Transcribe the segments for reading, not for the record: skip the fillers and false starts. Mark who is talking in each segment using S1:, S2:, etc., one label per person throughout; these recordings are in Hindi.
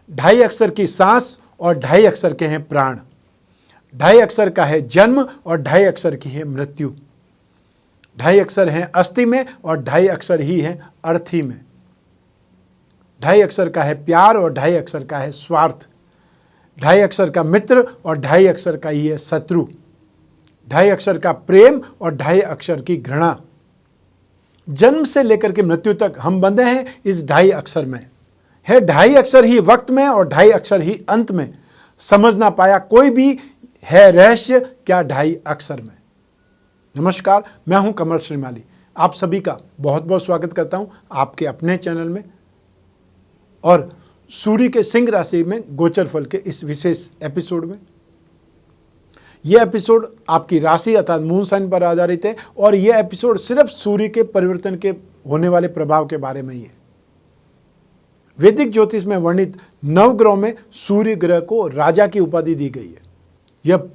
S1: ढाई अक्षर की सांस और ढाई अक्षर के हैं प्राण। ढाई अक्षर का है जन्म और ढाई अक्षर की है मृत्यु। ढाई अक्षर हैं अस्थि में और ढाई अक्षर ही हैं अर्थी में। ढाई अक्षर का है प्यार और ढाई अक्षर का है स्वार्थ। ढाई अक्षर का मित्र और ढाई अक्षर का ही है शत्रु। ढाई अक्षर का प्रेम और ढाई अक्षर की घृणा। जन्म से लेकर के मृत्यु तक हम बंधे हैं इस ढाई अक्षर में। है ढाई अक्षर ही वक्त में और ढाई अक्षर ही अंत में। समझ ना पाया कोई भी है रहस्य क्या ढाई अक्षर में। नमस्कार, मैं हूं कमल श्रीमाली। आप सभी का बहुत बहुत स्वागत करता हूं आपके अपने चैनल में और सूर्य के सिंह राशि में गोचर फल के इस विशेष एपिसोड में। यह एपिसोड आपकी राशि अर्थात मून साइन पर आधारित है और यह एपिसोड सिर्फ सूर्य के परिवर्तन के होने वाले प्रभाव के बारे में ही है। वैदिक ज्योतिष में वर्णित नवग्रहों में सूर्य ग्रह को राजा की उपाधि दी गई है। यह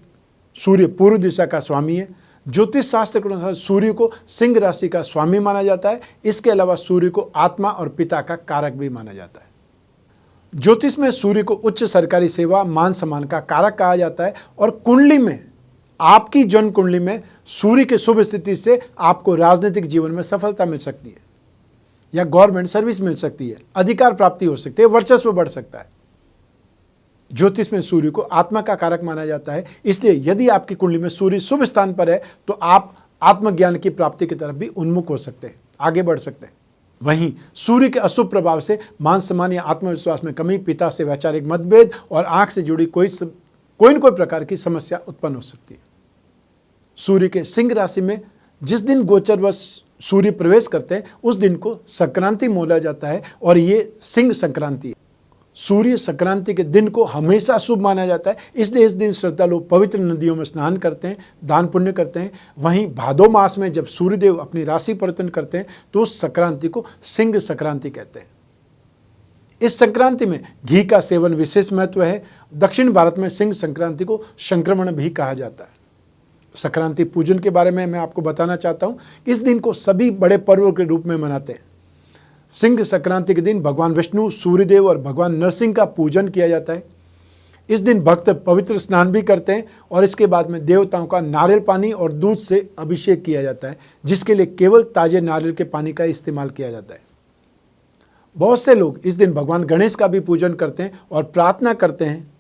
S1: सूर्य पूर्व दिशा का स्वामी है। ज्योतिष शास्त्र के अनुसार सूर्य को सिंह राशि का स्वामी माना जाता है। इसके अलावा सूर्य को आत्मा और पिता का कारक भी माना जाता है। ज्योतिष में सूर्य को उच्च सरकारी सेवा मान सम्मान का कारक कहा जाता है और कुंडली में आपकी जन्म कुंडली में सूर्य की शुभ स्थिति से आपको राजनीतिक जीवन में सफलता मिल सकती है या गवर्नमेंट सर्विस मिल सकती है, अधिकार प्राप्ति हो सकती है, वर्चस्व बढ़ सकता है। ज्योतिष में सूर्य को आत्मा का कारक माना जाता है, इसलिए यदि आपकी कुंडली में सूर्य शुभ स्थान पर है तो आप आत्मज्ञान की प्राप्ति की तरफ भी उन्मुख हो सकते हैं, आगे बढ़ सकते हैं। वहीं सूर्य के अशुभ प्रभाव से मान सम्मान या आत्मविश्वास में कमी, पिता से वैचारिक मतभेद और आंख से जुड़ी कोई न कोई प्रकार की समस्या उत्पन्न हो सकती है। सूर्य के सिंह राशि में जिस दिन गोचरवश सूर्य प्रवेश करते हैं उस दिन को संक्रांति बोला जाता है और ये सिंह संक्रांति है। सूर्य संक्रांति के दिन को हमेशा शुभ माना जाता है, इसलिए इस दिन श्रद्धालु पवित्र नदियों में स्नान करते हैं, दान पुण्य करते हैं। वहीं भादो मास में जब सूर्यदेव अपनी राशि परिवर्तन करते हैं तो उस संक्रांति को सिंह संक्रांति कहते हैं। इस संक्रांति में घी का सेवन विशेष महत्व है। दक्षिण भारत में सिंह संक्रांति को संक्रमण भी कहा जाता है। संक्रांति पूजन के बारे में मैं आपको बताना चाहता हूँ। इस दिन को सभी बड़े पर्वों के रूप में मनाते हैं। सिंह संक्रांति के दिन भगवान विष्णु, सूर्यदेव और भगवान नरसिंह का पूजन किया जाता है। इस दिन भक्त पवित्र स्नान भी करते हैं और इसके बाद में देवताओं का नारियल पानी और दूध से अभिषेक किया जाता है, जिसके लिए केवल ताजे नारियल के पानी का इस्तेमाल किया जाता है। बहुत से लोग इस दिन भगवान गणेश का भी पूजन करते हैं और प्रार्थना करते हैं।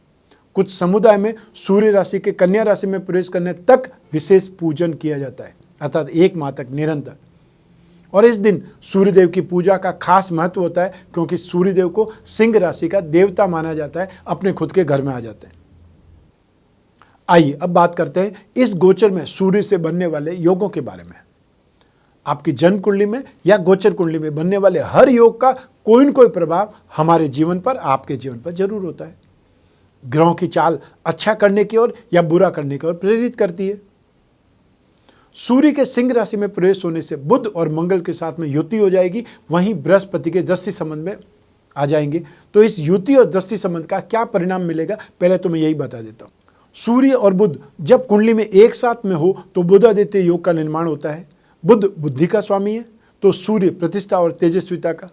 S1: कुछ समुदाय में सूर्य राशि के कन्या राशि में प्रवेश करने तक विशेष पूजन किया जाता है, अर्थात 1 माह तक निरंतर। और इस दिन सूर्यदेव की पूजा का खास महत्व होता है क्योंकि सूर्यदेव को सिंह राशि का देवता माना जाता है, अपने खुद के घर में आ जाते हैं। आइए अब बात करते हैं इस गोचर में सूर्य से बनने वाले योगों के बारे में। आपकी जन्म कुंडली में या गोचर कुंडली में बनने वाले हर योग का कोई न कोई प्रभाव हमारे जीवन पर, आपके जीवन पर जरूर होता है। ग्रहों की चाल अच्छा करने की ओर या बुरा करने की ओर प्रेरित करती है। सूर्य के सिंह राशि में प्रवेश होने से बुध और मंगल के साथ में युति हो जाएगी। वहीं बृहस्पति के दृष्टि संबंध में आ जाएंगे। तो इस युति और दृष्टि संबंध का क्या परिणाम मिलेगा, पहले तो मैं यही बता देता हूँ। सूर्य और बुध जब कुंडली में एक साथ में हो तो बुधादित्य योग का निर्माण होता है। बुध बुद्धि का स्वामी है तो सूर्य प्रतिष्ठा और तेजस्विता का।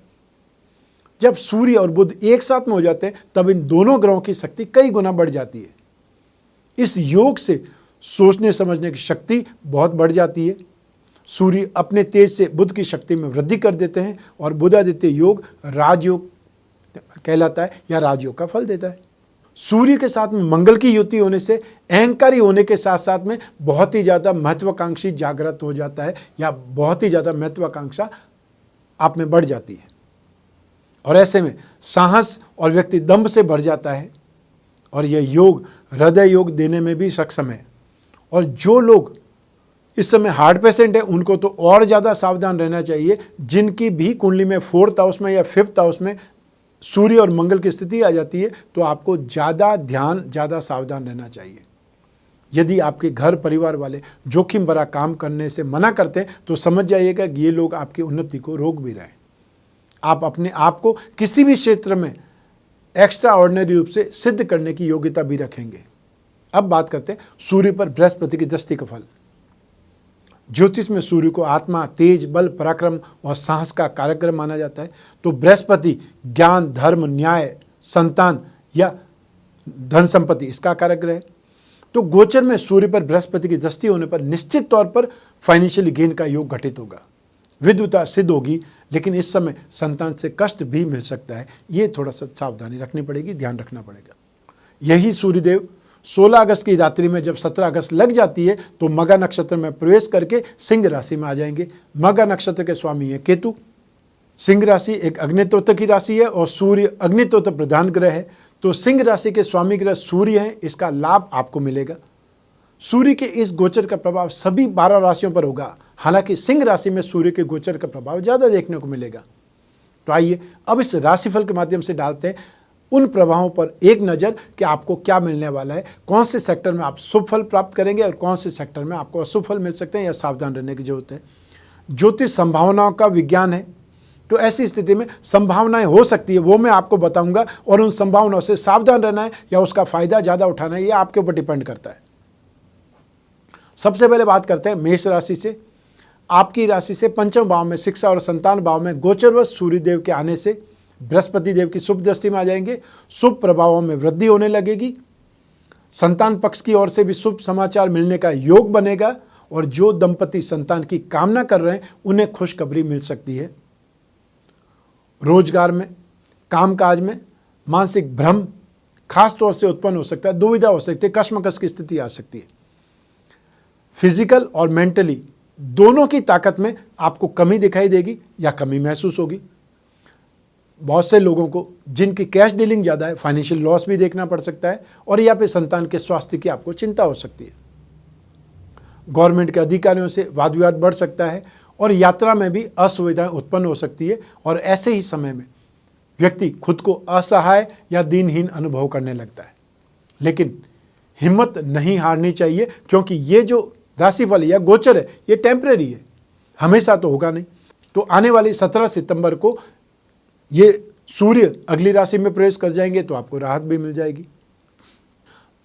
S1: जब सूर्य और बुध एक साथ में हो जाते हैं तब इन दोनों ग्रहों की शक्ति कई गुना बढ़ जाती है। इस योग से सोचने समझने की शक्ति बहुत बढ़ जाती है। सूर्य अपने तेज से बुध की शक्ति में वृद्धि कर देते हैं और बुधादित्य योग राजयोग कहलाता है या राजयोग का फल देता है। सूर्य के साथ में मंगल की युति होने से अहंकारी होने के साथ साथ में बहुत ही ज़्यादा महत्वाकांक्षी जागृत हो जाता है या बहुत ही ज़्यादा महत्वाकांक्षा आप में बढ़ जाती है और ऐसे में साहस और व्यक्ति दंभ से भर जाता है और यह योग हृदय योग देने में भी सक्षम है। और जो लोग इस समय हार्ट पेशेंट है उनको तो और ज़्यादा सावधान रहना चाहिए। जिनकी भी कुंडली में 4th हाउस में या 5th हाउस में सूर्य और मंगल की स्थिति आ जाती है तो आपको ज़्यादा ध्यान, ज़्यादा सावधान रहना चाहिए। यदि आपके घर परिवार वाले जोखिम भरा काम करने से मना करते हैं तो समझ जाइएगा कि ये लोग आपकी उन्नति को रोक भी रहे हैं। आप अपने आप को किसी भी क्षेत्र में एक्स्ट्रा ऑर्डिनरी रूप से सिद्ध करने की योग्यता भी रखेंगे। अब बात करते हैं सूर्य पर बृहस्पति की दृष्टि का फल। ज्योतिष में सूर्य को आत्मा, तेज, बल, पराक्रम और साहस का कारक ग्रह माना जाता है। तो बृहस्पति ज्ञान, धर्म, न्याय, संतान या धन संपत्ति इसका कारक ग्रह है। तो गोचर में सूर्य पर बृहस्पति की दृष्टि होने पर निश्चित तौर पर फाइनेंशियली गेन का योग घटित होगा, विद्वता सिद्ध होगी, लेकिन इस समय संतान से कष्ट भी मिल सकता है। ये थोड़ा सा सावधानी रखनी पड़ेगी, ध्यान रखना पड़ेगा। यही सूर्यदेव 16 अगस्त की रात्रि में जब 17 अगस्त लग जाती है तो मघा नक्षत्र में प्रवेश करके सिंह राशि में आ जाएंगे। मघा नक्षत्र के स्वामी है केतु। सिंह राशि एक अग्नितत्व की राशि है और सूर्य अग्नितत्व प्रधान ग्रह है। तो सिंह राशि के स्वामी ग्रह सूर्य हैं, इसका लाभ आपको मिलेगा। सूर्य के इस गोचर का प्रभाव सभी 12 राशियों पर होगा, हालांकि सिंह राशि में सूर्य के गोचर का प्रभाव ज़्यादा देखने को मिलेगा। तो आइए अब इस राशिफल के माध्यम से डालते हैं उन प्रभावों पर एक नज़र कि आपको क्या मिलने वाला है, कौन से सेक्टर में आप शुभ फल प्राप्त करेंगे और कौन से सेक्टर में आपको अशुभ फल मिल सकते हैं या सावधान रहने की जरूरत है। ज्योतिष संभावनाओं का विज्ञान है, तो ऐसी स्थिति में संभावनाएं हो सकती है, वो मैं आपको बताऊंगा, और उन संभावनाओं से सावधान रहना है या उसका फायदा ज़्यादा उठाना है, ये आपके ऊपर डिपेंड करता है। सबसे पहले बात करते हैं मेष राशि से। आपकी राशि से पंचम भाव में, शिक्षा और संतान भाव में गोचरवश सूर्यदेव के आने से बृहस्पति देव की शुभ दृष्टि में आ जाएंगे। शुभ प्रभावों में वृद्धि होने लगेगी। संतान पक्ष की ओर से भी शुभ समाचार मिलने का योग बनेगा और जो दंपति संतान की कामना कर रहे हैं उन्हें खुशखबरी मिल सकती है। रोजगार में, कामकाज में मानसिक भ्रम खास तौर से उत्पन्न हो सकता है, दुविधा हो सकती है, कश्मकश की स्थिति आ सकती है। फिजिकल और मेंटली दोनों की ताकत में आपको कमी दिखाई देगी या कमी महसूस होगी। बहुत से लोगों को जिनकी कैश डीलिंग ज़्यादा है, फाइनेंशियल लॉस भी देखना पड़ सकता है और या फिर संतान के स्वास्थ्य की आपको चिंता हो सकती है। गवर्नमेंट के अधिकारियों से वाद विवाद बढ़ सकता है और यात्रा में भी असुविधाएं उत्पन्न हो सकती है और ऐसे ही समय में व्यक्ति खुद को असहाय या दीनहीन अनुभव करने लगता है। लेकिन हिम्मत नहीं हारनी चाहिए, क्योंकि ये जो राशिफल या गोचर है ये टेम्परेरी है, हमेशा तो होगा नहीं। तो आने वाली 17 सितंबर को ये सूर्य अगली राशि में प्रवेश कर जाएंगे तो आपको राहत भी मिल जाएगी।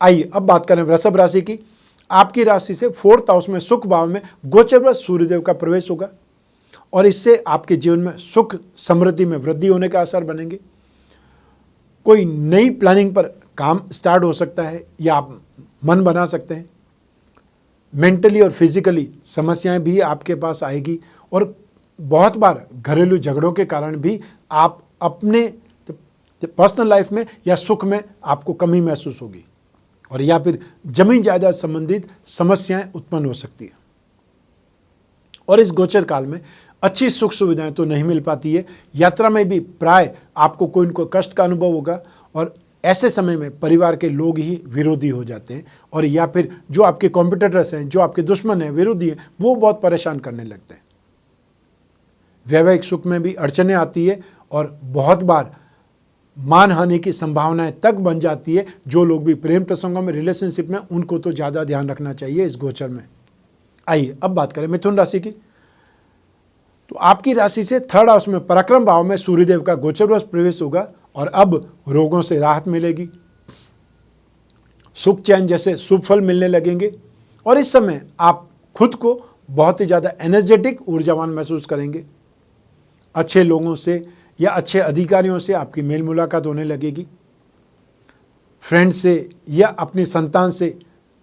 S1: आइए अब बात करें वृषभ राशि की। आपकी राशि से 4th हाउस में सुख भाव में गोचरवश सूर्यदेव का प्रवेश होगा और इससे आपके जीवन में सुख समृद्धि में वृद्धि होने के आसार बनेंगे। कोई नई प्लानिंग पर काम स्टार्ट हो सकता है या आप मन बना सकते हैं। मेंटली और फिजिकली समस्याएं भी आपके पास आएगी और बहुत बार घरेलू झगड़ों के कारण भी आप अपने पर्सनल लाइफ में या सुख में आपको कमी महसूस होगी और या फिर जमीन जायदाद संबंधित समस्याएं उत्पन्न हो सकती है। और इस गोचर काल में अच्छी सुख सुविधाएं तो नहीं मिल पाती है। यात्रा में भी प्राय आपको कोई न कोई कष्ट का अनुभव होगा और ऐसे समय में परिवार के लोग ही विरोधी हो जाते हैं और या फिर जो आपके कॉम्पिटिटर्स हैं, जो आपके दुश्मन हैं, विरोधी हैं, वो बहुत परेशान करने लगते हैं। वैवाहिक सुख में भी अड़चनें आती है और बहुत बार मानहानि की संभावनाएं तक बन जाती है। जो लोग भी प्रेम प्रसंगों में, रिलेशनशिप में, उनको तो ज़्यादा ध्यान रखना चाहिए इस गोचर में। आइए अब बात करें मिथुन राशि की। तो आपकी राशि से 3rd हाउस में पराक्रम भाव में सूर्यदेव का गोचरवश प्रवेश होगा और अब रोगों से राहत मिलेगी। सुख चैन जैसे शुभ फल मिलने लगेंगे और इस समय आप खुद को बहुत ही ज़्यादा एनर्जेटिक, ऊर्जावान महसूस करेंगे। अच्छे लोगों से या अच्छे अधिकारियों से आपकी मेल मुलाकात होने लगेगी। फ्रेंड से या अपनी संतान से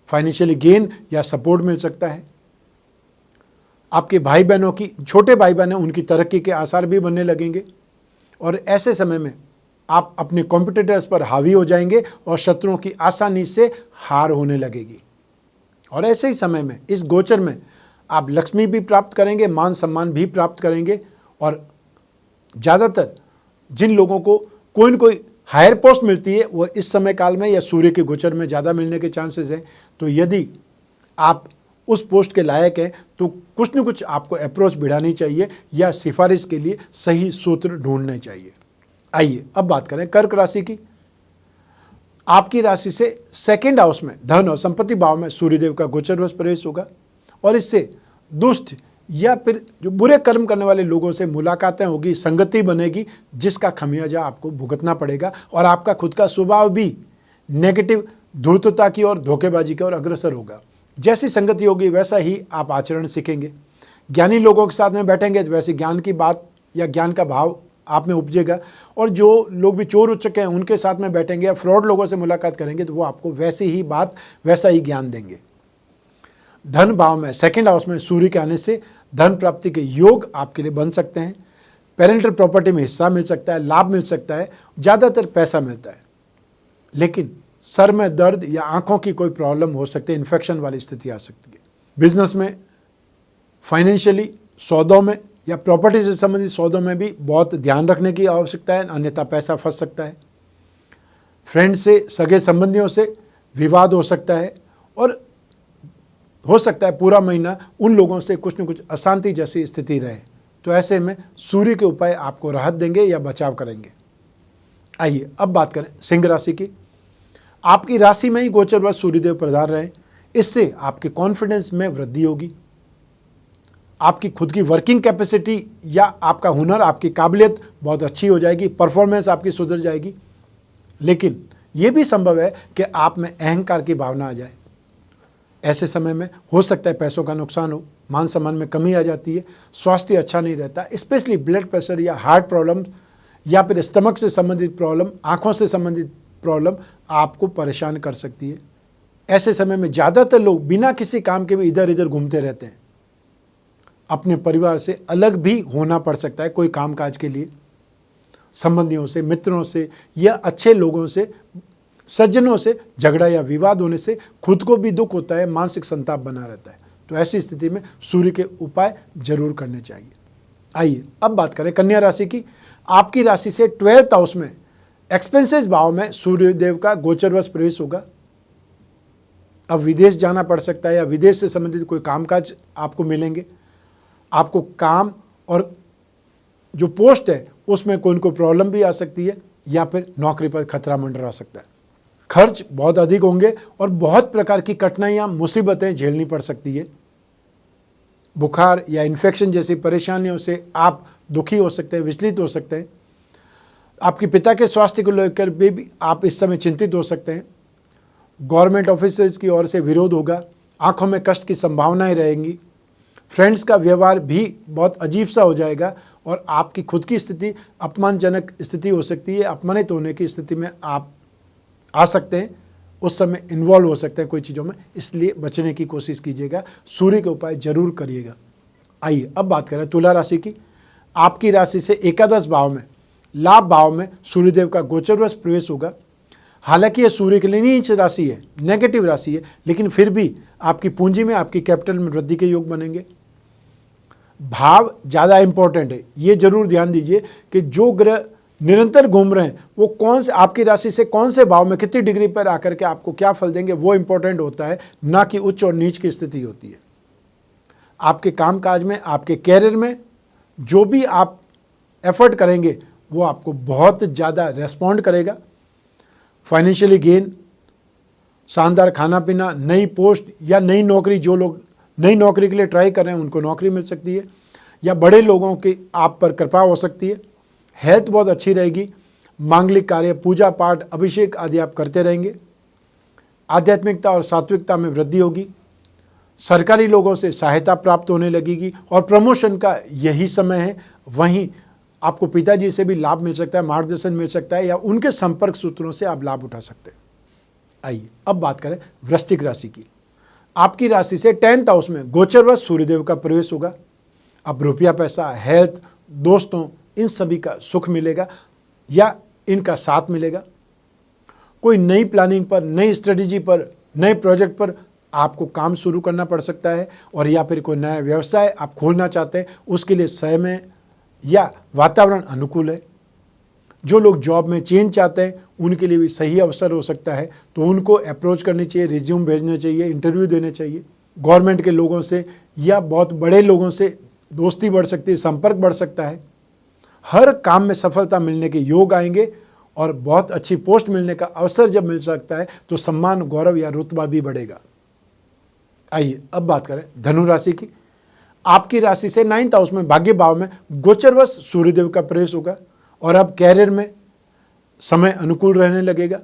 S1: फाइनेंशियली गेन या सपोर्ट मिल सकता है। आपके भाई बहनों की, छोटे भाई बहन हैं, उनकी तरक्की के आसार भी बनने लगेंगे और ऐसे समय में आप अपने कॉम्पिटिटर्स पर हावी हो जाएंगे और शत्रुओं की आसानी से हार होने लगेगी। और ऐसे ही समय में इस गोचर में आप लक्ष्मी भी प्राप्त करेंगे, मान सम्मान भी प्राप्त करेंगे और ज़्यादातर जिन लोगों को कोई न कोई हायर पोस्ट मिलती है वो इस समय काल में या सूर्य के गोचर में ज़्यादा मिलने के चांसेस हैं। तो यदि आप उस पोस्ट के लायक हैं तो कुछ न कुछ आपको अप्रोच बढ़ानी चाहिए या सिफारिश के लिए सही सूत्र ढूंढने चाहिए। आइए अब बात करें कर्क राशि की। आपकी राशि से 2nd हाउस में धन और संपत्ति भाव में सूर्यदेव का गोचरवश प्रवेश होगा और इससे दुष्ट या फिर जो बुरे कर्म करने वाले लोगों से मुलाकातें होगी, संगति बनेगी, जिसका खमियाजा आपको भुगतना पड़ेगा और आपका खुद का स्वभाव भी नेगेटिव, धूर्तता की और धोखेबाजी की ओर अग्रसर होगा। जैसी संगति होगी वैसा ही आप आचरण सीखेंगे। ज्ञानी लोगों के साथ में बैठेंगे तो वैसे ज्ञान की बात या ज्ञान का भाव आप में उपजेगा। और जो लोग भी चोर उच्चक हैं उनके साथ में बैठेंगे या फ्रॉड लोगों से मुलाकात करेंगे तो वो आपको वैसी ही बात, वैसा ही ज्ञान देंगे। धन भाव में सेकंड हाउस में सूर्य के आने से धन प्राप्ति के योग आपके लिए बन सकते हैं। पेरेंटल प्रॉपर्टी में हिस्सा मिल सकता है, लाभ मिल सकता है, ज़्यादातर पैसा मिलता है। लेकिन सर में दर्द या आंखों की कोई प्रॉब्लम हो सकती है, इन्फेक्शन वाली स्थिति आ सकती है। बिजनेस में, फाइनेंशियली, सौदों में या प्रॉपर्टी से संबंधित सौदों में भी बहुत ध्यान रखने की आवश्यकता है, अन्यथा पैसा फंस सकता है। फ्रेंड से, सगे संबंधियों से विवाद हो सकता है और हो सकता है पूरा महीना उन लोगों से कुछ न कुछ अशांति जैसी स्थिति रहे। तो ऐसे में सूर्य के उपाय आपको राहत देंगे या बचाव करेंगे। आइए अब बात करें सिंह राशि की। आपकी राशि में ही गोचरवश सूर्यदेव पधार रहे, इससे आपके कॉन्फिडेंस में वृद्धि होगी। आपकी खुद की वर्किंग कैपेसिटी या आपका हुनर, आपकी काबिलियत बहुत अच्छी हो जाएगी, परफॉर्मेंस आपकी सुधर जाएगी। लेकिन यह भी संभव है कि आप में अहंकार की भावना आ जाए। ऐसे समय में हो सकता है पैसों का नुकसान हो, मान सम्मान में कमी आ जाती है, स्वास्थ्य अच्छा नहीं रहता, स्पेशली ब्लड प्रेशर या हार्ट प्रॉब्लम या फिर स्टमक से संबंधित प्रॉब्लम, आंखों से संबंधित प्रॉब्लम आपको परेशान कर सकती है। ऐसे समय में ज़्यादातर लोग बिना किसी काम के भी इधर इधर घूमते रहते हैं। अपने परिवार से अलग भी होना पड़ सकता है कोई कामकाज के लिए। संबंधियों से, मित्रों से या अच्छे लोगों से, सज्जनों से झगड़ा या विवाद होने से खुद को भी दुख होता है, मानसिक संताप बना रहता है। तो ऐसी स्थिति में सूर्य के उपाय जरूर करने चाहिए। आइए अब बात करें कन्या राशि की। आपकी राशि से 12th हाउस में एक्सपेंसेस भाव में सूर्यदेव का गोचरवश प्रवेश होगा। अब विदेश जाना पड़ सकता है या विदेश से संबंधित कोई कामकाज आपको मिलेंगे। आपको काम और जो पोस्ट है उसमें कोई प्रॉब्लम भी आ सकती है या फिर नौकरी पर खतरा मंडरा सकता है। खर्च बहुत अधिक होंगे और बहुत प्रकार की कठिनाइयाँ, मुसीबतें झेलनी पड़ सकती है। बुखार या इन्फेक्शन जैसी परेशानियों से आप दुखी हो सकते हैं, विचलित हो सकते हैं। आपके पिता के स्वास्थ्य को लेकर भी आप इस समय चिंतित हो सकते हैं। गवर्नमेंट ऑफिसर्स की ओर से विरोध होगा, आंखों में कष्ट की संभावनाएं रहेंगी। फ्रेंड्स का व्यवहार भी बहुत अजीब सा हो जाएगा और आपकी खुद की स्थिति अपमानजनक स्थिति हो सकती है। अपमानित होने की स्थिति में आप आ सकते हैं, उस समय इन्वॉल्व हो सकते हैं कोई चीज़ों में, इसलिए बचने की कोशिश कीजिएगा। सूर्य के उपाय जरूर करिएगा। आइए अब बात करें तुला राशि की। आपकी राशि से एकादश भाव में, लाभ भाव में सूर्यदेव का गोचरवश प्रवेश होगा। हालांकि यह सूर्य के लिए नीच राशि है, नेगेटिव राशि है, लेकिन फिर भी आपकी पूंजी में, आपकी कैपिटल में वृद्धि के योग बनेंगे। भाव ज़्यादा इंपॉर्टेंट है। ये जरूर ध्यान दीजिए कि जो ग्रह निरंतर घूम रहे हैं वो कौन से, आपकी राशि से कौन से भाव में कितनी डिग्री पर आकर के आपको क्या फल देंगे, वो इंपॉर्टेंट होता है, ना कि उच्च और नीच की स्थिति होती है। आपके कामकाज में, आपके कैरियर में जो भी आप एफर्ट करेंगे वो आपको बहुत ज़्यादा रेस्पॉन्ड करेगा। फाइनेंशियली गेन, शानदार खाना पीना, नई पोस्ट या नई नौकरी, जो लोग नई नौकरी के लिए ट्राई कर रहे हैं उनको नौकरी मिल सकती है या बड़े लोगों की आप पर कृपा हो सकती है। हेल्थ बहुत अच्छी रहेगी। मांगलिक कार्य, पूजा पाठ, अभिषेक आदि आप करते रहेंगे। आध्यात्मिकता और सात्विकता में वृद्धि होगी। सरकारी लोगों से सहायता प्राप्त होने लगेगी और प्रमोशन का यही समय है। वहीं आपको पिताजी से भी लाभ मिल सकता है, मार्गदर्शन मिल सकता है या उनके संपर्क सूत्रों से आप लाभ उठा सकते हैं। आइए अब बात करें वृश्चिक राशि की। आपकी राशि से 10th हाउस में गोचरवश सूर्यदेव का प्रवेश होगा। अब रुपया, पैसा, हेल्थ, दोस्तों, इन सभी का सुख मिलेगा या इनका साथ मिलेगा। कोई नई प्लानिंग पर, नई स्ट्रेटजी पर, नए प्रोजेक्ट पर आपको काम शुरू करना पड़ सकता है और या फिर कोई नया व्यवसाय आप खोलना चाहते हैं, उसके लिए समय या वातावरण अनुकूल है। जो लोग जॉब में चेंज चाहते हैं उनके लिए भी सही अवसर हो सकता है, तो उनको अप्रोच करनी चाहिए, रिज्यूम भेजने चाहिए, इंटरव्यू देने चाहिए। गवर्नमेंट के लोगों से या बहुत बड़े लोगों से दोस्ती बढ़ सकती है, संपर्क बढ़ सकता है। हर काम में सफलता मिलने के योग आएंगे और बहुत अच्छी पोस्ट मिलने का अवसर जब मिल सकता है तो सम्मान, गौरव या रुतबा भी बढ़ेगा। आइए अब बात करें धनु राशि की। आपकी राशि से 9th हाउस में, भाग्य भाव में गोचरवश सूर्यदेव का प्रवेश होगा और अब कैरियर में समय अनुकूल रहने लगेगा।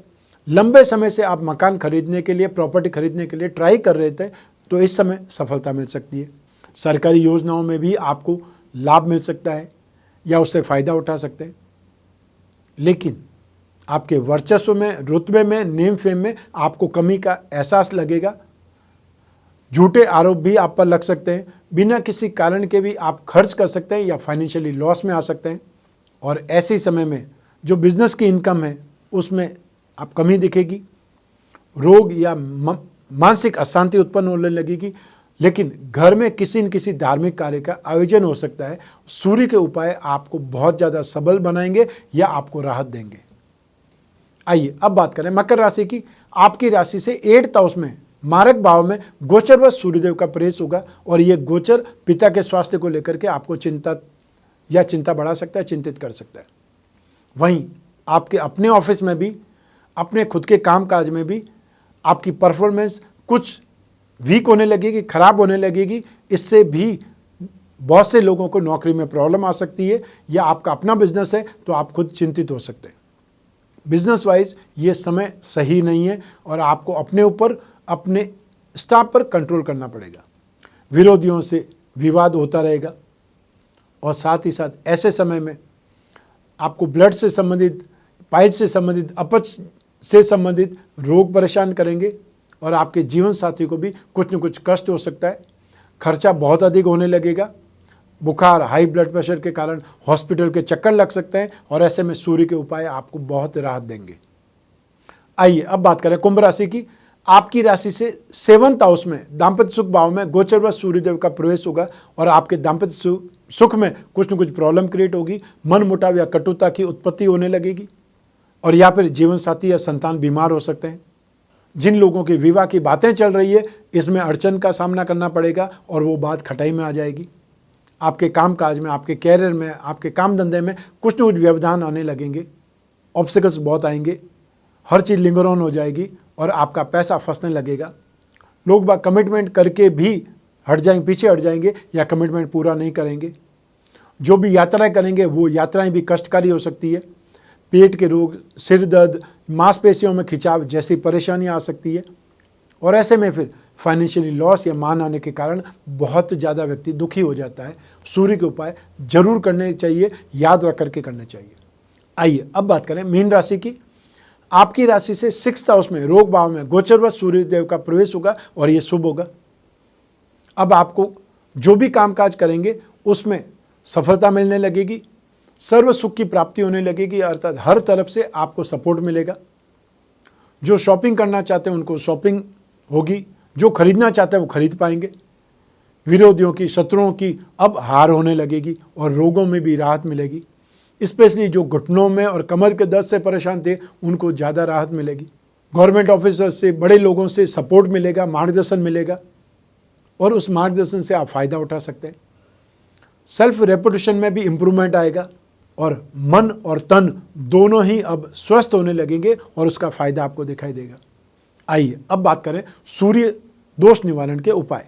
S1: लंबे समय से आप मकान खरीदने के लिए, प्रॉपर्टी खरीदने के लिए ट्राई कर रहे थे, तो इस समय सफलता मिल सकती है। सरकारी योजनाओं में भी आपको लाभ मिल सकता है या उससे फ़ायदा उठा सकते हैं। लेकिन आपके वर्चस्व में, रुतबे में, नेम फेम में आपको कमी का एहसास लगेगा। झूठे आरोप भी आप पर लग सकते हैं। बिना किसी कारण के भी आप खर्च कर सकते हैं या फाइनेंशियली लॉस में आ सकते हैं। और ऐसे समय में जो बिजनेस की इनकम है उसमें आप कमी दिखेगी। रोग या मानसिक अशांति उत्पन्न होने लगेगी। लेकिन घर में किसी न किसी धार्मिक कार्य का आयोजन हो सकता है। सूर्य के उपाय आपको बहुत ज़्यादा सबल बनाएंगे या आपको राहत देंगे। आइए अब बात करें मकर राशि की। आपकी राशि से 8th हाउस में, मारक भाव में गोचरवश सूर्यदेव का प्रवेश होगा और ये गोचर पिता के स्वास्थ्य को लेकर के आपको चिंता बढ़ा सकता है, चिंतित कर सकता है। वहीं आपके अपने ऑफिस में भी, अपने खुद के कामकाज में भी आपकी परफॉर्मेंस कुछ वीक होने लगेगी, खराब होने लगेगी। इससे भी बहुत से लोगों को नौकरी में प्रॉब्लम आ सकती है, या आपका अपना बिजनेस है तो आप खुद चिंतित हो सकते हैं। बिजनेस वाइज ये समय सही नहीं है और आपको अपने ऊपर, अपने स्टाफ पर कंट्रोल करना पड़ेगा। विरोधियों से विवाद होता रहेगा और साथ ही साथ ऐसे समय में आपको ब्लड से संबंधित, पाइल से संबंधित, अपच से संबंधित रोग परेशान करेंगे और आपके जीवन साथी को भी कुछ न कुछ कष्ट हो सकता है। खर्चा बहुत अधिक होने लगेगा। बुखार, हाई ब्लड प्रेशर के कारण हॉस्पिटल के चक्कर लग सकते हैं और ऐसे में सूर्य के उपाय आपको बहुत राहत देंगे। आइए अब बात करें कुंभ राशि की। आपकी राशि से 7th हाउस में, दाम्पत्य सुख भाव में गोचरवश सूर्यदेव का प्रवेश होगा और आपके दाम्पत्य सुख में कुछ न कुछ प्रॉब्लम क्रिएट होगी। मन मुटाव या कटुता की उत्पत्ति होने लगेगी और या फिर जीवन साथी या संतान बीमार हो सकते हैं। जिन लोगों की विवाह की बातें चल रही है, इसमें अड़चन का सामना करना पड़ेगा और वो बात खटाई में आ जाएगी। आपके कामकाज में, आपके कैरियर में, आपके काम धंधे में कुछ न कुछ व्यवधान आने लगेंगे। ऑब्स्टिकल्स बहुत आएंगे, हर चीज़ लिंगर ऑन हो जाएगी और आपका पैसा फंसने लगेगा। लोग बाग कमिटमेंट करके भी पीछे हट जाएंगे या कमिटमेंट पूरा नहीं करेंगे। जो भी यात्राएं करेंगे वो यात्राएं भी कष्टकारी हो सकती है। पेट के रोग, सिर दर्द, मांसपेशियों में खिंचाव जैसी परेशानी आ सकती है और ऐसे में फिर फाइनेंशियली लॉस या मान आने के कारण बहुत ज़्यादा व्यक्ति दुखी हो जाता है। सूर्य के उपाय जरूर करने चाहिए, याद रख करके करने चाहिए। आइए अब बात करें मीन राशि की। आपकी राशि से 6th हाउस में, रोग भाव में गोचरवश सूर्यदेव का प्रवेश होगा और ये शुभ होगा। अब आपको जो भी कामकाज करेंगे उसमें सफलता मिलने लगेगी, सर्व सुख की प्राप्ति होने लगेगी, अर्थात हर तरफ से आपको सपोर्ट मिलेगा। जो शॉपिंग करना चाहते हैं उनको शॉपिंग होगी, जो खरीदना चाहते हैं वो खरीद पाएंगे। विरोधियों की, शत्रुओं की अब हार होने लगेगी और रोगों में भी राहत मिलेगी। स्पेशली जो घुटनों में और कमर के दर्द से परेशान थे उनको ज़्यादा राहत मिलेगी। गवर्नमेंट ऑफिसर से, बड़े लोगों से सपोर्ट मिलेगा, मार्गदर्शन मिलेगा और उस मार्गदर्शन से आप फ़ायदा उठा सकते हैं। सेल्फ रेपुटेशन में भी इम्प्रूवमेंट आएगा और मन और तन दोनों ही अब स्वस्थ होने लगेंगे और उसका फ़ायदा आपको दिखाई देगा। आइए अब बात करें सूर्य दोष निवारण के उपाय।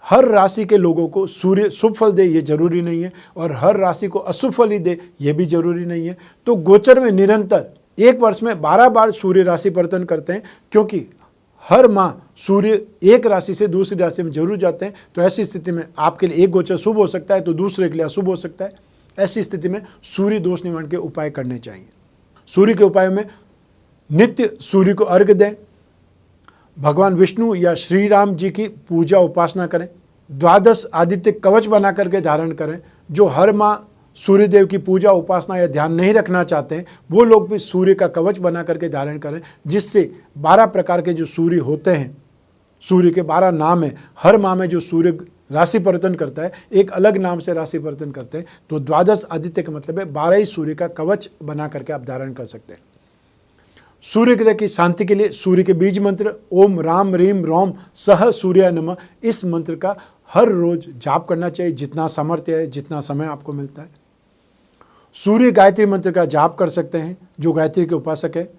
S1: हर राशि के लोगों को सूर्य शुभ फल दे ये जरूरी नहीं है और हर राशि को अशुभ फल ही दे ये भी जरूरी नहीं है। तो गोचर में निरंतर एक वर्ष में 12 बार सूर्य राशि परिवर्तन करते हैं, क्योंकि हर माह सूर्य एक राशि से दूसरी राशि में जरूर जाते हैं। तो ऐसी स्थिति में आपके लिए एक गोचर शुभ हो सकता है तो दूसरे के लिए अशुभ हो सकता है। ऐसी स्थिति में सूर्य दोष निवारण के उपाय करने चाहिए। सूर्य के उपाय में नित्य सूर्य को अर्घ्य दें, भगवान विष्णु या श्री राम जी की पूजा उपासना करें, 12 आदित्य कवच बना करके धारण करें। जो हर माह सूर्यदेव की पूजा उपासना या ध्यान नहीं रखना चाहते हैं वो लोग भी सूर्य का कवच बना करके धारण करें, जिससे 12 प्रकार के जो सूर्य होते हैं, सूर्य के 12 नाम हैं। हर माह में जो सूर्य राशि परिवर्तन करता है एक अलग नाम से राशि परिवर्तन करते हैं। तो 12 आदित्य का मतलब है 12 ही सूर्य का कवच बना करके आप धारण कर सकते हैं। सूर्य ग्रह की शांति के लिए सूर्य के बीज मंत्र ओम राम रीम रोम सह सूर्य नमः, इस मंत्र का हर रोज जाप करना चाहिए, जितना सामर्थ्य है, जितना समय आपको मिलता है। सूर्य गायत्री मंत्र का जाप कर सकते हैं जो गायत्री के उपासक है।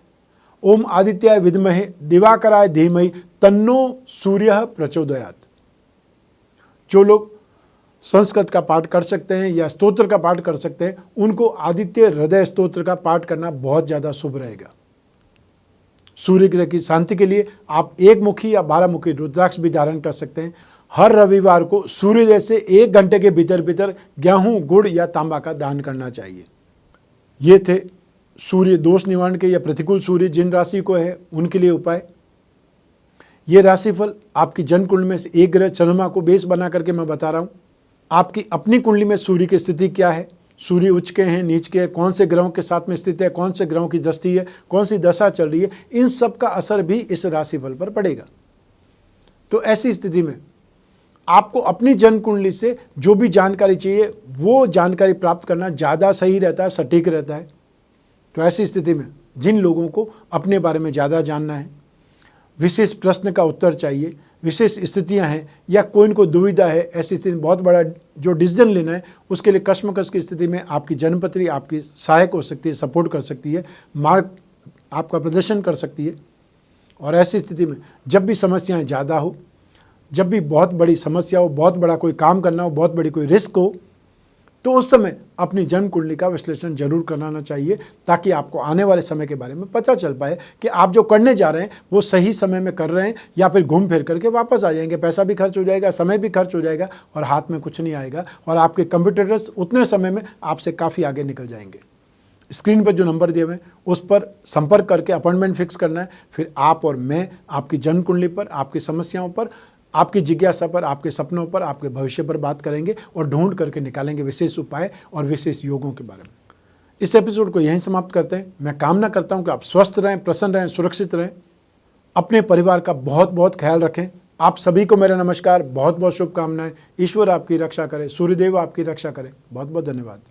S1: ओम आदित्याय विद्महे दिवाकराय धीमहि तन्नो सूर्य प्रचोदयात। जो लोग संस्कृत का पाठ कर सकते हैं या स्तोत्र का पाठ कर सकते हैं उनको आदित्य हृदय स्तोत्र का पाठ करना बहुत ज़्यादा शुभ रहेगा। सूर्य ग्रह की शांति के लिए आप 1 मुखी या 12 मुखी रुद्राक्ष भी धारण कर सकते हैं। हर रविवार को सूर्योदय से 1 घंटे के भीतर भीतर गेहूं, गुड़ या तांबा का दान करना चाहिए। ये थे सूर्य दोष निवारण के या प्रतिकूल सूर्य जिन राशि को है उनके लिए उपाय। ये राशिफल आपकी जन्म कुंडली में से एक ग्रह चंद्रमा को बेस बना करके मैं बता रहा हूँ। आपकी अपनी कुंडली में सूर्य की स्थिति क्या है, सूर्य उच्च के हैं, नीच के हैं, कौन से ग्रहों के साथ में स्थित है, कौन से ग्रहों की दृष्टि है, कौन सी दशा चल रही है, इन सब का असर भी इस राशिफल पर पड़ेगा। तो ऐसी स्थिति में आपको अपनी जन्म कुंडली से जो भी जानकारी चाहिए वो जानकारी प्राप्त करना ज़्यादा सही रहता है, सटीक रहता है। तो ऐसी स्थिति में जिन लोगों को अपने बारे में ज़्यादा जानना है, विशेष प्रश्न का उत्तर चाहिए, विशेष स्थितियां हैं या कोई इनको दुविधा है, ऐसी स्थिति में बहुत बड़ा जो डिसीजन लेना है उसके लिए कश्मकश की स्थिति में आपकी जन्मपत्री आपकी सहायक हो सकती है, सपोर्ट कर सकती है, मार्ग आपका प्रदर्शन कर सकती है। और ऐसी स्थिति में जब भी समस्याएं ज़्यादा हो, जब भी बहुत बड़ी समस्या हो, बहुत बड़ा कोई काम करना हो, बहुत बड़ी कोई रिस्क हो, तो उस समय अपनी जन्म कुंडली का विश्लेषण जरूर कराना चाहिए ताकि आपको आने वाले समय के बारे में पता चल पाए कि आप जो करने जा रहे हैं वो सही समय में कर रहे हैं या फिर घूम फिर करके वापस आ जाएंगे, पैसा भी खर्च हो जाएगा, समय भी खर्च हो जाएगा और हाथ में कुछ नहीं आएगा और आपके कंप्यूटर्स उतने समय में आपसे काफ़ी आगे निकल जाएंगे। स्क्रीन पर जो नंबर दिए हुए हैं उस पर संपर्क करके अपॉइंटमेंट फिक्स करना है। फिर आप और मैं आपकी जन्म कुंडली पर, आपकी समस्याओं पर, आपकी जिज्ञासा पर, आपके सपनों पर, आपके भविष्य पर बात करेंगे और ढूंढ करके निकालेंगे विशेष उपाय और विशेष योगों के बारे में। इस एपिसोड को यहीं समाप्त करते हैं। मैं कामना करता हूं कि आप स्वस्थ रहें, प्रसन्न रहें, सुरक्षित रहें, अपने परिवार का बहुत बहुत ख्याल रखें। आप सभी को मेरा नमस्कार, बहुत बहुत शुभकामनाएं। ईश्वर आपकी रक्षा करे, सूर्यदेव आपकी रक्षा करें। बहुत बहुत धन्यवाद।